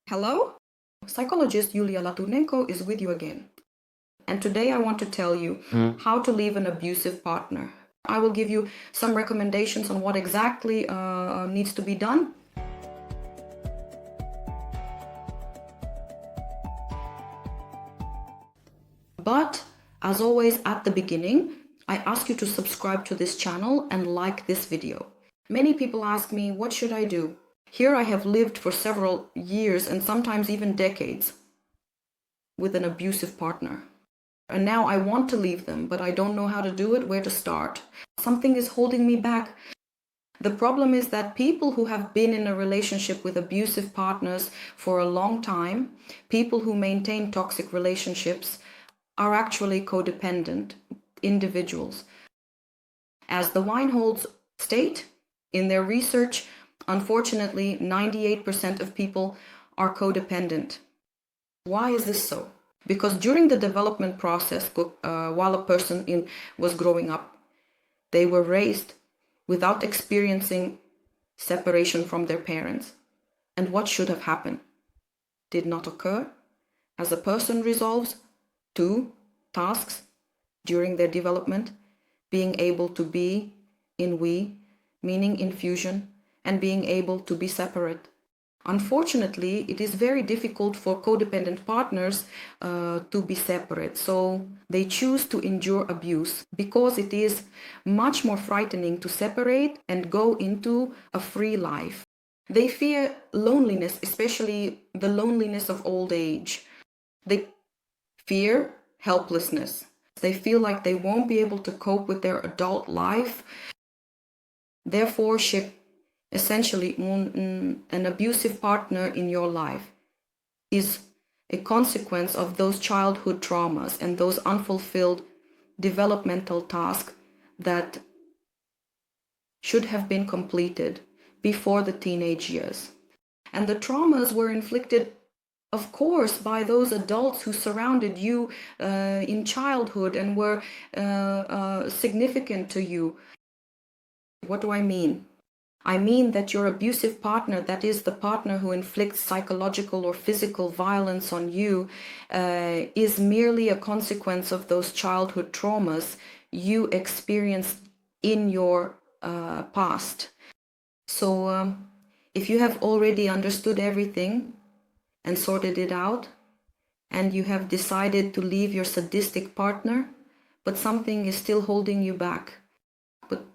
Hello? Psychologist Yulia Latunenko is with you again. And today I want to tell you how to leave an abusive partner. I will give you some recommendations on what exactly needs to be done. But as always at the beginning, I ask you to subscribe to this channel and like this video. Many people ask me, what should I do? Here I have lived for several years and sometimes even decades with an abusive partner. And now I want to leave them, but I don't know how to do it, where to start. Something is holding me back. The problem is that people who have been in a relationship with abusive partners for a long time, people who maintain toxic relationships, are actually codependent individuals. As the Weinholz state in their research, unfortunately, 98% of people are codependent. Why is this so? Because during the development process, while a person was growing up, they were raised without experiencing separation from their parents. And what should have happened did not occur. As a person resolves two tasks during their development, being able to be in we, meaning in fusion, and being able to be separate. Unfortunately, it is very difficult for codependent partners to be separate, so they choose to endure abuse because it is much more frightening to separate and go into a free life. They fear loneliness, especially the loneliness of old age. They fear helplessness. They feel like they won't be able to cope with their adult life. Therefore, essentially, an abusive partner in your life is a consequence of those childhood traumas and those unfulfilled developmental tasks that should have been completed before the teenage years. And the traumas were inflicted, of course, by those adults who surrounded you in childhood and were significant to you. What do I mean? I mean that your abusive partner, that is the partner who inflicts psychological or physical violence on you, is merely a consequence of those childhood traumas you experienced in your past. So if you have already understood everything and sorted it out, and you have decided to leave your sadistic partner, but something is still holding you back, but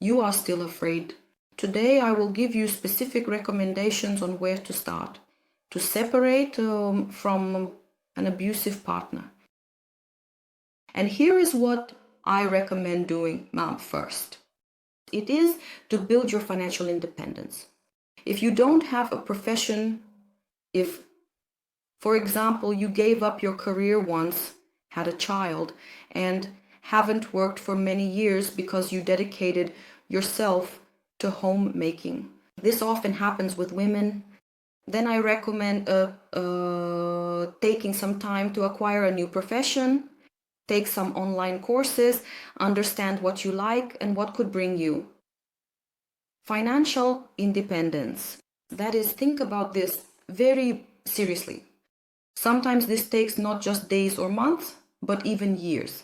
you are still afraid, today I will give you specific recommendations on where to start to separate from an abusive partner. And here is what I recommend doing first. It is to build your financial independence. If you don't have a profession, if, for example, you gave up your career once, had a child, and haven't worked for many years because you dedicated yourself to homemaking. This often happens with women. Then I recommend taking some time to acquire a new profession, take some online courses, understand what you like and what could bring you. Financial independence. That is, think about this very seriously. Sometimes this takes not just days or months, but even years.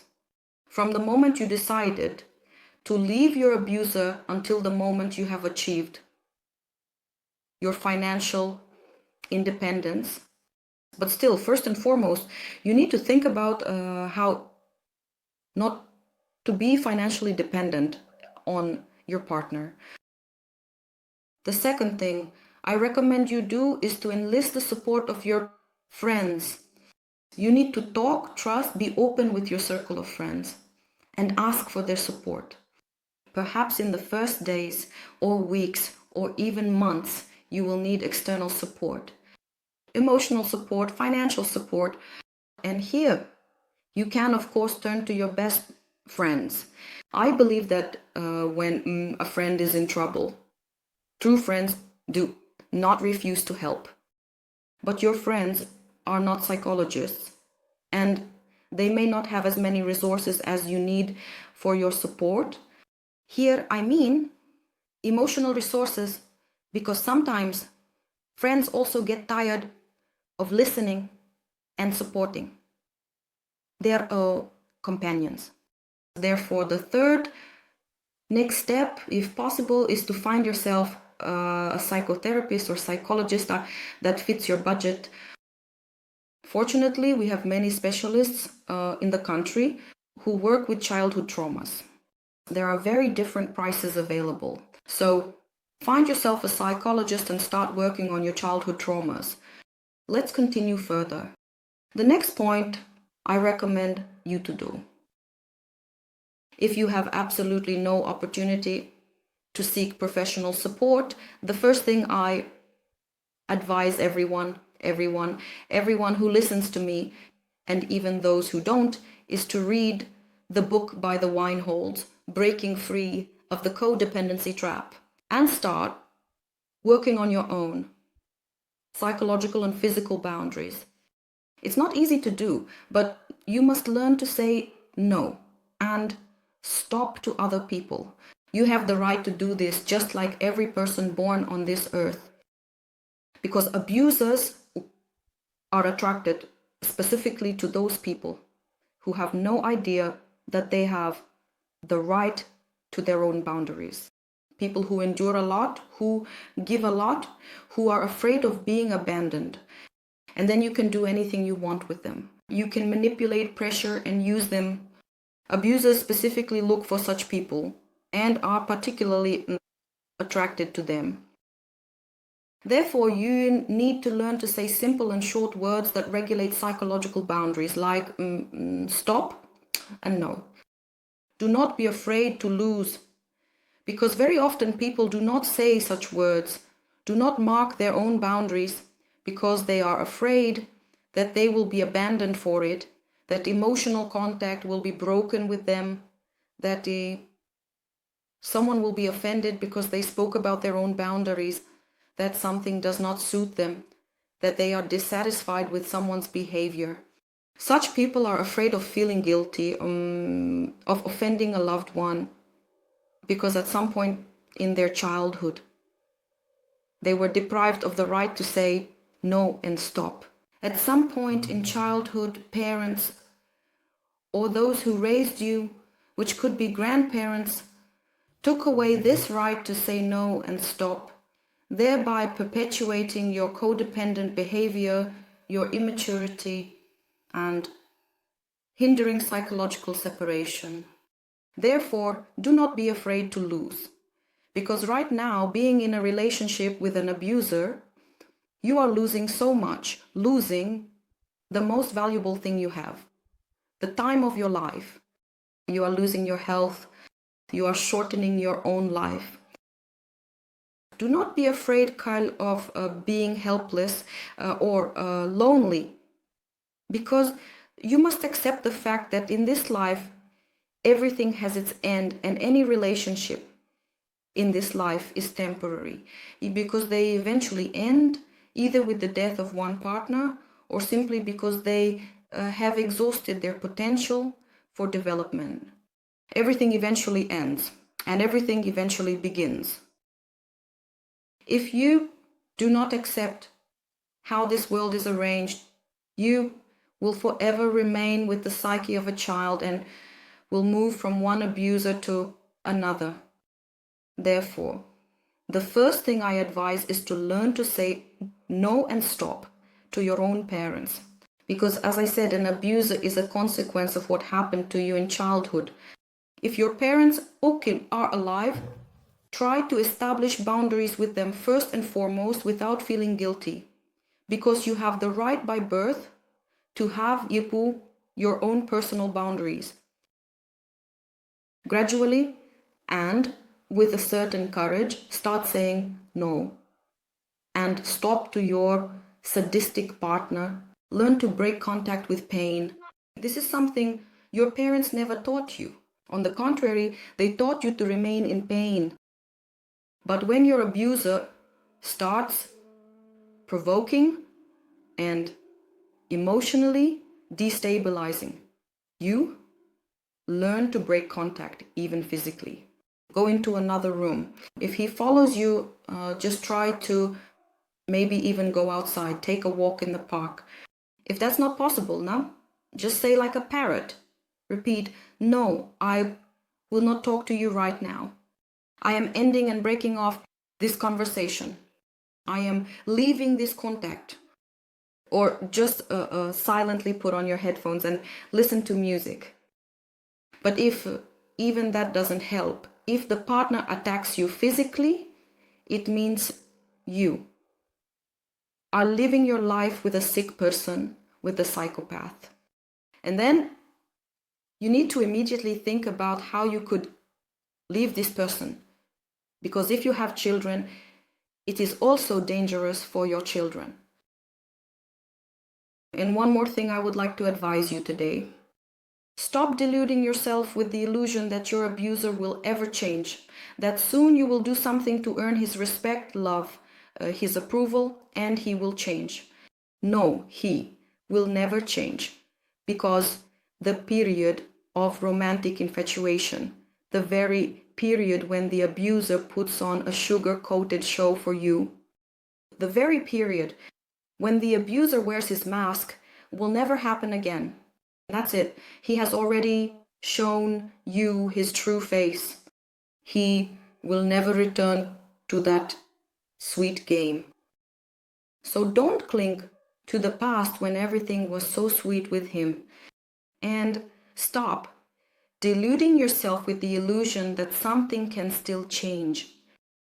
From the moment you decided to leave your abuser until the moment you have achieved your financial independence. But still, first and foremost, you need to think about how not to be financially dependent on your partner. The second thing I recommend you do is to enlist the support of your friends. You need to talk, trust, be open with your circle of friends and ask for their support. Perhaps in the first days or weeks or even months, you will need external support, emotional support, financial support. And here you can, of course, turn to your best friends. I believe that when a friend is in trouble, true friends do not refuse to help. But your friends are not psychologists, and they may not have as many resources as you need for your support. Here, I mean emotional resources, because sometimes friends also get tired of listening and supporting. They're companions. Therefore, the third next step, if possible, is to find yourself a psychotherapist or psychologist that fits your budget. Fortunately, we have many specialists in the country who work with childhood traumas. There are very different prices available. So find yourself a psychologist and start working on your childhood traumas. Let's continue further. The next point I recommend you to do. If you have absolutely no opportunity to seek professional support, the first thing I advise everyone who listens to me, and even those who don't, is to read the book by the Weinholds, Breaking Free of the Codependency Trap, and start working on your own psychological and physical boundaries. It's not easy to do, but you must learn to say no and stop to other people. You have the right to do this just like every person born on this earth. Because abusers are attracted specifically to those people who have no idea that they have the right to their own boundaries. People who endure a lot, who give a lot, who are afraid of being abandoned. And then you can do anything you want with them. You can manipulate pressure and use them. Abusers specifically look for such people and are particularly attracted to them. Therefore, you need to learn to say simple and short words that regulate psychological boundaries like stop and no. Do not be afraid to lose, because very often people do not say such words, do not mark their own boundaries because they are afraid that they will be abandoned for it, that emotional contact will be broken with them, that someone will be offended because they spoke about their own boundaries, that something does not suit them, that they are dissatisfied with someone's behavior. Such people are afraid of feeling guilty, of offending a loved one, because at some point in their childhood, they were deprived of the right to say no and stop. At some point in childhood, parents or those who raised you, which could be grandparents, took away this right to say no and stop, thereby perpetuating your codependent behavior, your immaturity, and hindering psychological separation. Therefore, do not be afraid to lose. Because right now, being in a relationship with an abuser, you are losing so much, losing the most valuable thing you have, the time of your life. You are losing your health. You are shortening your own life. Do not be afraid, Kyle, of being helpless or lonely, because you must accept the fact that in this life, everything has its end, and any relationship in this life is temporary, because they eventually end either with the death of one partner or simply because they have exhausted their potential for development. Everything eventually ends and everything eventually begins. If you do not accept how this world is arranged, you will forever remain with the psyche of a child and will move from one abuser to another. Therefore, the first thing I advise is to learn to say no and stop to your own parents. Because as I said, an abuser is a consequence of what happened to you in childhood. If your parents are alive, try to establish boundaries with them first and foremost without feeling guilty. Because you have the right by birth to have your own personal boundaries. Gradually and with a certain courage, start saying no and stop to your sadistic partner. Learn to break contact with pain. This is something your parents never taught you. On the contrary, they taught you to remain in pain. But when your abuser starts provoking and emotionally destabilizing, you learn to break contact, even physically. Go into another room. If he follows you, just try to maybe even go outside, take a walk in the park. If that's not possible, now just say like a parrot. Repeat, no, I will not talk to you right now. I am ending and breaking off this conversation. I am leaving this contact. Or just silently put on your headphones and listen to music. But if even that doesn't help, if the partner attacks you physically, it means you are living your life with a sick person, with a psychopath. And then you need to immediately think about how you could leave this person. Because if you have children, it is also dangerous for your children. And one more thing I would like to advise you today. Stop deluding yourself with the illusion that your abuser will ever change, that soon you will do something to earn his respect, love, his approval, and he will change. No, he will never change, because the period of romantic infatuation, the very period when the abuser puts on a sugar-coated show for you, the very period when the abuser wears his mask, will never happen again. That's it. He has already shown you his true face. He will never return to that sweet game. So don't cling to the past when everything was so sweet with him. And stop deluding yourself with the illusion that something can still change.